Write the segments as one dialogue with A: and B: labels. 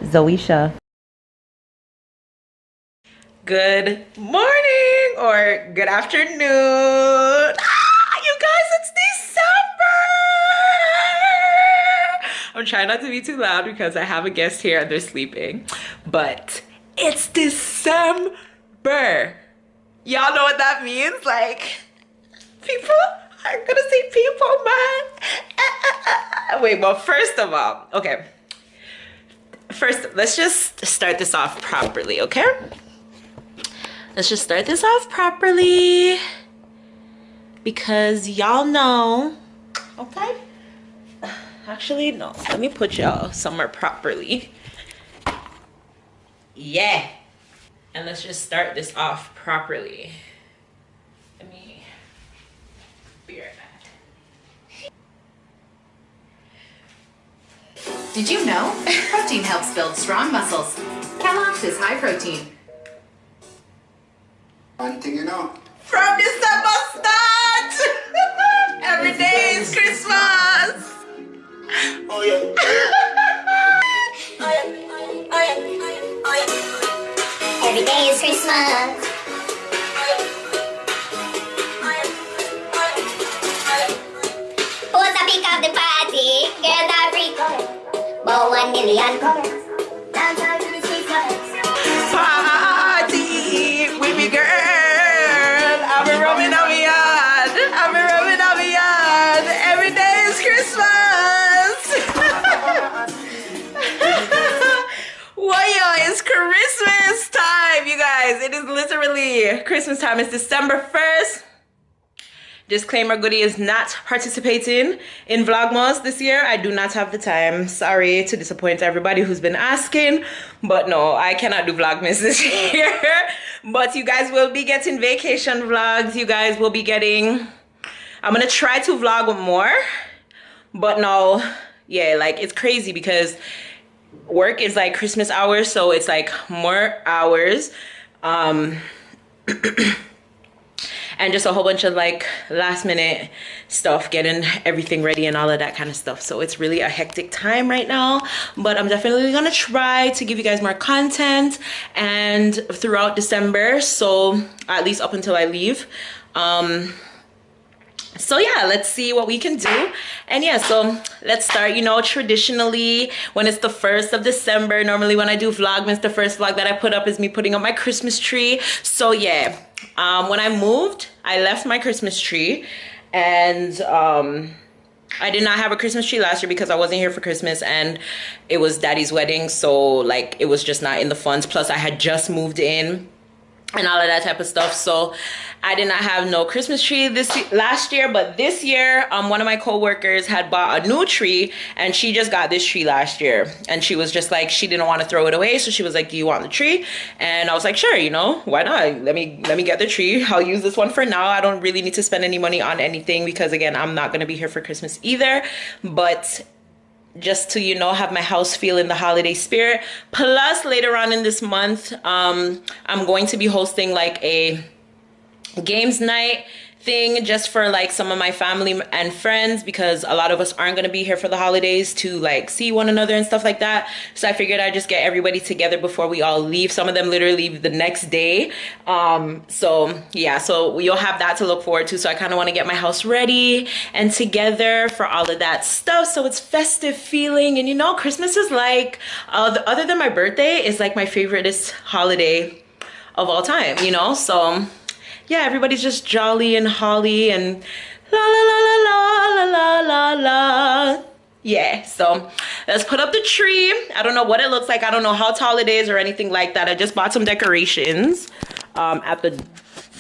A: Zoisha. Good morning or good afternoon. You guys, it's December. I'm trying not to be too loud because I have a guest here and they're sleeping. But it's December. Y'all know what that means? Like, people are gonna say people, man. Wait, well, first of all, okay. First, let's just start this off properly, okay? Let's just start this off properly because y'all know, okay? Actually, no, let me put y'all somewhere properly. Yeah. And let's just start this off properly. Let me be right back.
B: Did you know? Protein helps build strong muscles. Kellogg's is high protein.
C: One thing you know.
A: From December start! Every day is Christmas!
C: Oh yeah.
D: Every day is Christmas. Who's the peak of the party? Girls are free colors. About 1 million colors. Dance out to the sweet colors.
A: Party with me girl. I've been rubbing on me yard. I've been rubbing on me yard. Every day is Christmas. Well, yo, it's Christmas time, you guys. It is literally Christmas time. It's December 1st. Disclaimer, Goody is not participating in Vlogmas this year. I do not have the time. Sorry to disappoint everybody who's been asking. But no, I cannot do Vlogmas this year. But you guys will be getting vacation vlogs. You guys will be getting... I'm going to try to vlog more. But no, yeah, like it's crazy because work is like Christmas hours. So it's like more hours. And just a whole bunch of like last minute stuff, getting everything ready and all of that kind of stuff. So it's really a hectic time right now, but I'm definitely gonna try to give you guys more content and throughout December. So at least up until I leave. So yeah, let's see what we can do. And yeah, so let's start. You know, traditionally when it's the 1st of December, normally when I do Vlogmas, the first vlog that I put up is me putting up my Christmas tree. So yeah, when I moved, I left my Christmas tree, and I did not have a Christmas tree last year because I wasn't here for Christmas and it was daddy's wedding. So like it was just not in the funds. Plus I had just moved in and all of that type of stuff. So I did not have no Christmas tree last year, but this year one of my co-workers had bought a new tree and she just got this tree last year, and she was just like, she didn't want to throw it away, so she was like, do you want the tree? And I was like, sure, you know, why not? Let me get the tree. I'll use this one for now. I don't really need to spend any money on anything because again, I'm not going to be here for Christmas either, but just to, you know, have my house feel in the holiday spirit. Plus later on in this month, I'm going to be hosting like a games night thing just for like some of my family and friends, because a lot of us aren't going to be here for the holidays to like see one another and stuff like that. So I figured I'd just get everybody together before we all leave. Some of them literally leave the next day. So yeah, so you'll have that to look forward to. So I kind of want to get my house ready and together for all of that stuff, so it's festive feeling. And you know, Christmas is like other than my birthday, is like my favoriteest holiday of all time, you know. So yeah, everybody's just jolly and holly and la la la la la la la la. Yeah, so let's put up the tree. I don't know what it looks like. I don't know how tall it is or anything like that. I just bought some decorations at the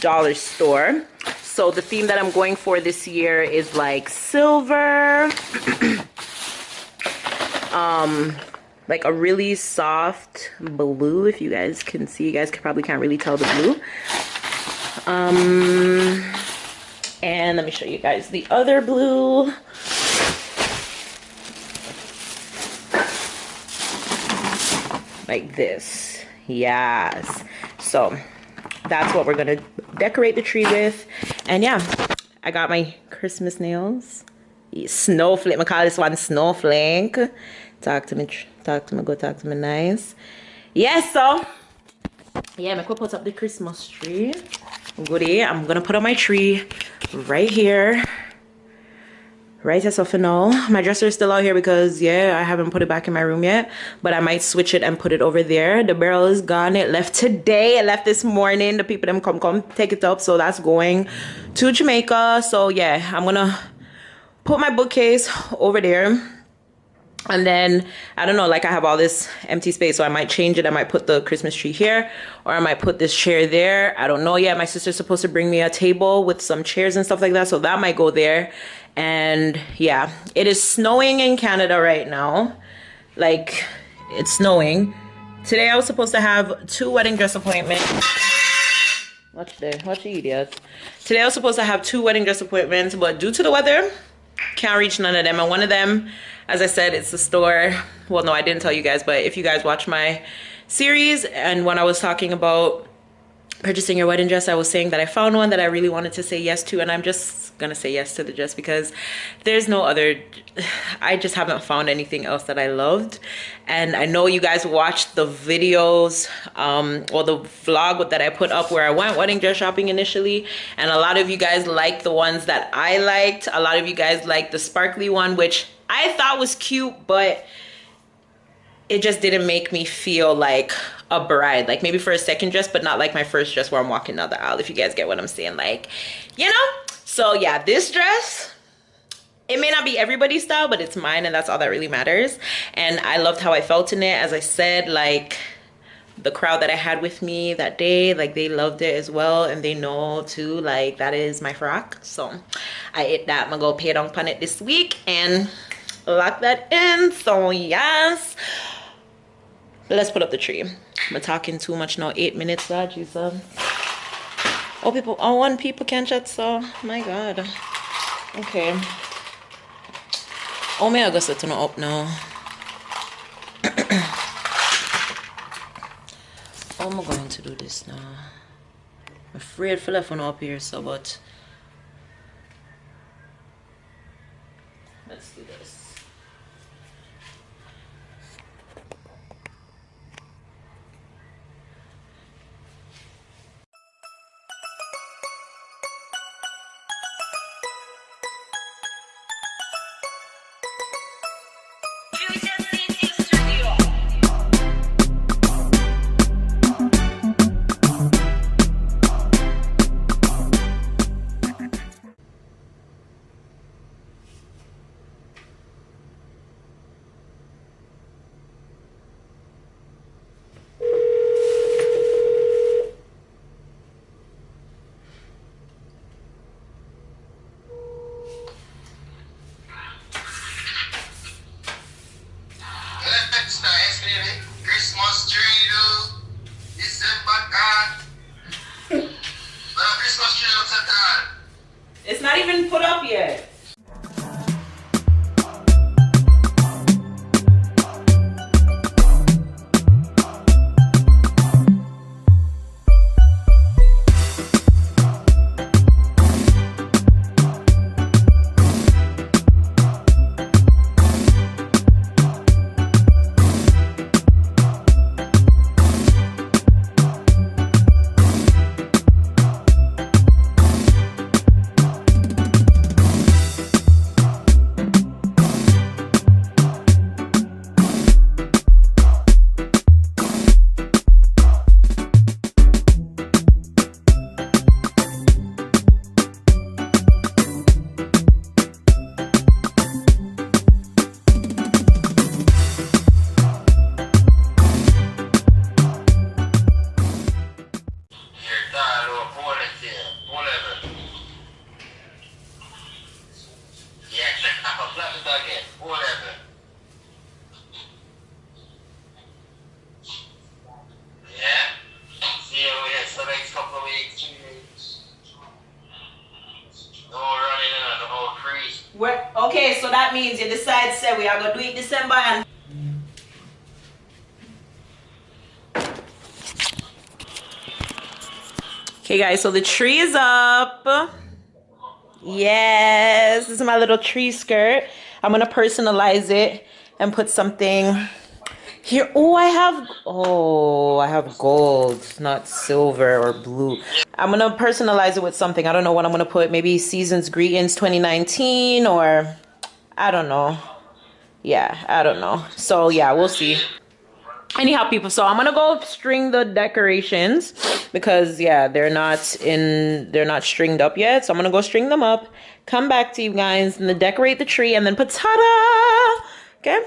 A: dollar store. So the theme that I'm going for this year is like silver, like a really soft blue. If you guys can see, you guys probably can't really tell the blue. And let me show you guys the other blue. Like this. Yes. So that's what we're gonna decorate the tree with. And yeah, I got my Christmas nails. Snowflake, I call this one Snowflake. Talk to me, go talk to me nice. Yes, so yeah, I'm gonna put up the Christmas tree. Goodie. I'm gonna put up my tree right here. Right, so for now, my dresser is still out here because yeah, I haven't put it back in my room yet, but I might switch it and put it over there. The barrel is gone. It left today. It left this morning. The people them come take it up, so that's going to Jamaica. So yeah, I'm gonna put my bookcase over there. And then I don't know, like I have all this empty space, so I might change it. I might put the Christmas tree here, or I might put this chair there. I don't know yet. My sister's supposed to bring me a table with some chairs and stuff like that, so that might go there. And yeah, it is snowing in Canada right now. Like, it's snowing. Today I was supposed to have 2 wedding dress appointments. Watch the idiot. Today I was supposed to have 2 wedding dress appointments, but due to the weather, can't reach none of them. And one of them, as I said, it's the store. Well, no, I didn't tell you guys, but if you guys watch my series, and when I was talking about purchasing your wedding dress, I was saying that I found one that I really wanted to say yes to, and I'm just gonna say yes to the dress because there's no other, I just haven't found anything else that I loved. And I know you guys watched the videos or the vlog that I put up where I went wedding dress shopping initially, and a lot of you guys liked the ones that I liked. A lot of you guys liked the sparkly one, which I thought was cute, but it just didn't make me feel like a bride. Like maybe for a second dress, but not like my first dress where I'm walking down the aisle, if you guys get what I'm saying. Like, you know? So yeah, this dress, it may not be everybody's style, but it's mine, and that's all that really matters. And I loved how I felt in it. As I said, like the crowd that I had with me that day, like they loved it as well, and they know too, like that is my frock. So I ate that. I'm gonna go pay down on it this week and lock that in. So yes, let's put up the tree. I'm talking too much now. 8 minutes, God, Jesus. Oh, one people can chat, so my God. Okay. Oh, may I go set it up now? How am I going to do this now? I'm afraid for left one up here, so but let's do this.
C: Christmas tree, dude. December, Christmas tree looks at all.
A: It's not even put up yet. Okay, so that means you decide, say we are going to do it December and okay guys, so the tree is up. Yes, this is my little tree skirt. I'm gonna personalize it and put something here. Oh, I have gold, not silver or blue. I'm gonna personalize it with something. I don't know what I'm gonna put. Maybe Seasons Greetings 2019, or I don't know. Yeah, I don't know. So yeah, we'll see. Anyhow, people, so I'm gonna go string the decorations because yeah, they're not stringed up yet. So I'm gonna go string them up, come back to you guys, and then decorate the tree, and then put ta-da. Okay.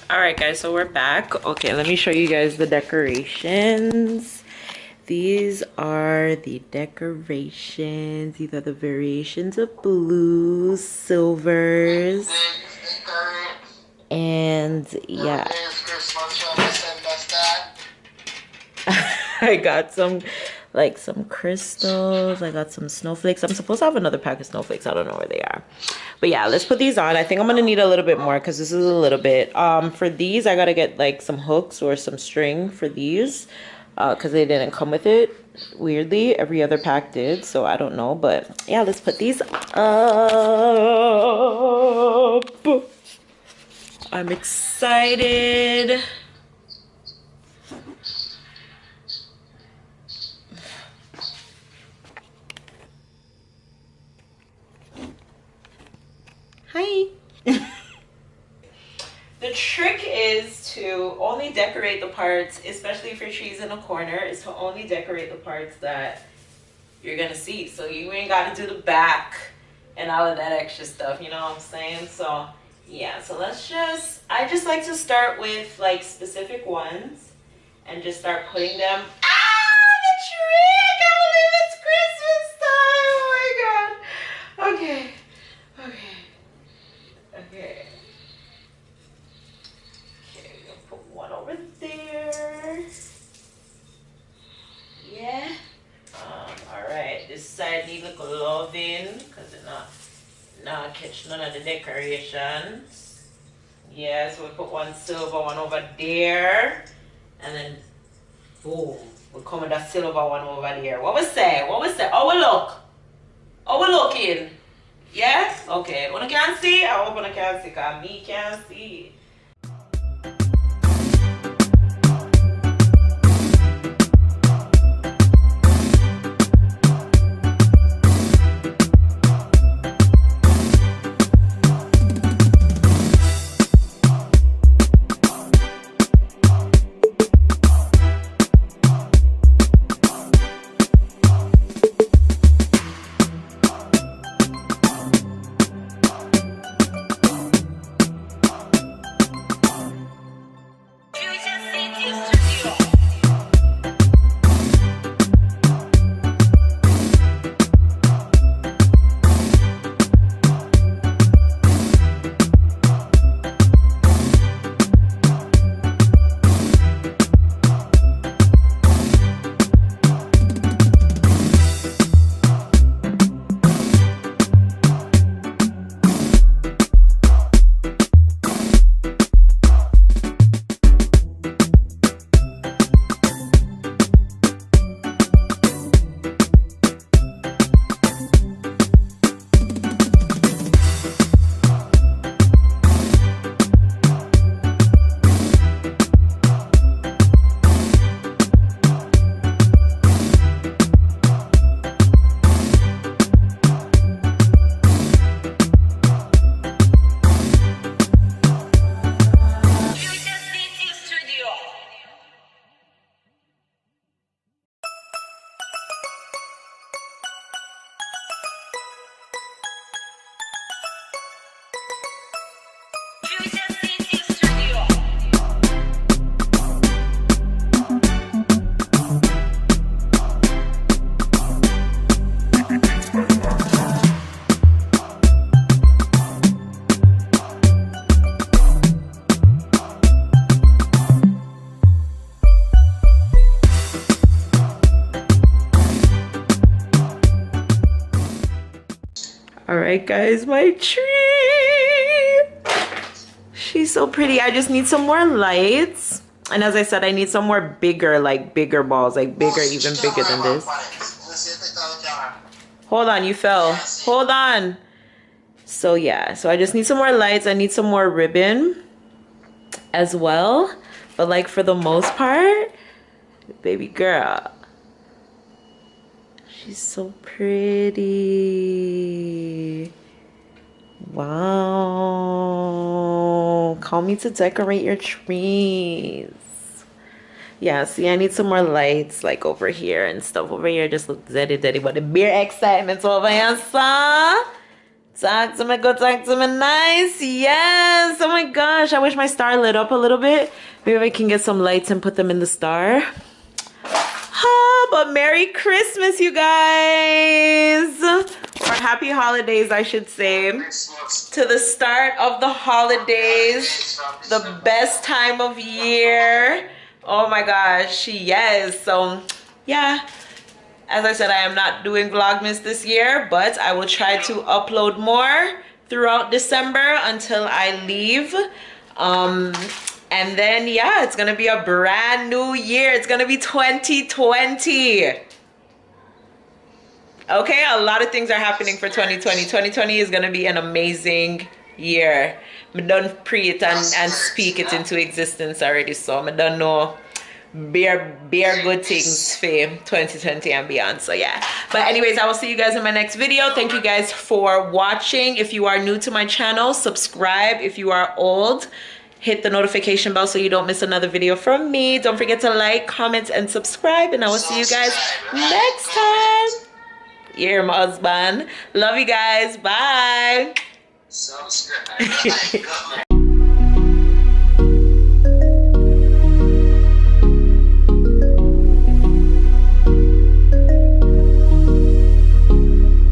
A: All right, guys, so we're back. Okay, let me show you guys the decorations. These are the decorations. These are the variations of blues, silvers, and yeah. I got some crystals. I got some snowflakes. I'm supposed to have another pack of snowflakes. I don't know where they are. But yeah, let's put these on. I think I'm gonna need a little bit more because this is a little bit. For these, I gotta get like some hooks or some string for these because they didn't come with it. Weirdly, every other pack did, so I don't know. But yeah, let's put these up. I'm excited. Hi. The trick is to only decorate the parts, especially if your tree's in a corner, is to only decorate the parts that you're gonna see. So you ain't gotta do the back and all of that extra stuff, you know what I'm saying? So yeah, so I just like to start with like specific ones and just start putting them. The tree! I can't believe it's Christmas time! Oh my god. Okay. Okay, we're gonna put one over there. Yeah. Alright, this side needs a little loving because it not catch none of the decorations. Yeah, so we put one silver one over there. And then boom, we come with that silver one over there. What was that? Oh, we look. Oh, we looking. Yeah? Okay. One can see? I hope one can see because me can't see. All right, guys, my tree. She's so pretty. I just need some more lights. And as I said, I need some more bigger balls, like bigger, even bigger than this. Hold on, you fell. Hold on. So yeah, so I just need some more lights. I need some more ribbon. as well. But like for the most part, baby girl, she's so pretty. Wow. Call me to decorate your trees. Yeah, see, I need some more lights like over here and stuff. Over here just look zeddy, but the beer excitement over here, son. Talk to me, go talk to me nice. Yes. Oh my gosh, I wish my star lit up a little bit. Maybe I can get some lights and put them in the star. But Merry Christmas, you guys. Or Happy Holidays, I should say. To the start of the holidays. The best time of year. Oh my gosh, yes. So, yeah. As I said, I am not doing Vlogmas this year, but I will try to upload more throughout December until I leave. And then, yeah, it's going to be a brand new year. It's going to be 2020. Okay, a lot of things are happening for 2020. 2020 is going to be an amazing year. I done pray it and speak it into existence already, so I don't know. Bear good things for 2020 and beyond. So yeah, but anyways, I will see you guys in my next video. Thank you guys for watching. If you are new to my channel, subscribe. If you are old, hit the notification bell so you don't miss another video from me. Don't forget to like, comment, and subscribe, and I will see you guys next time. You're my husband. Love you guys. Bye.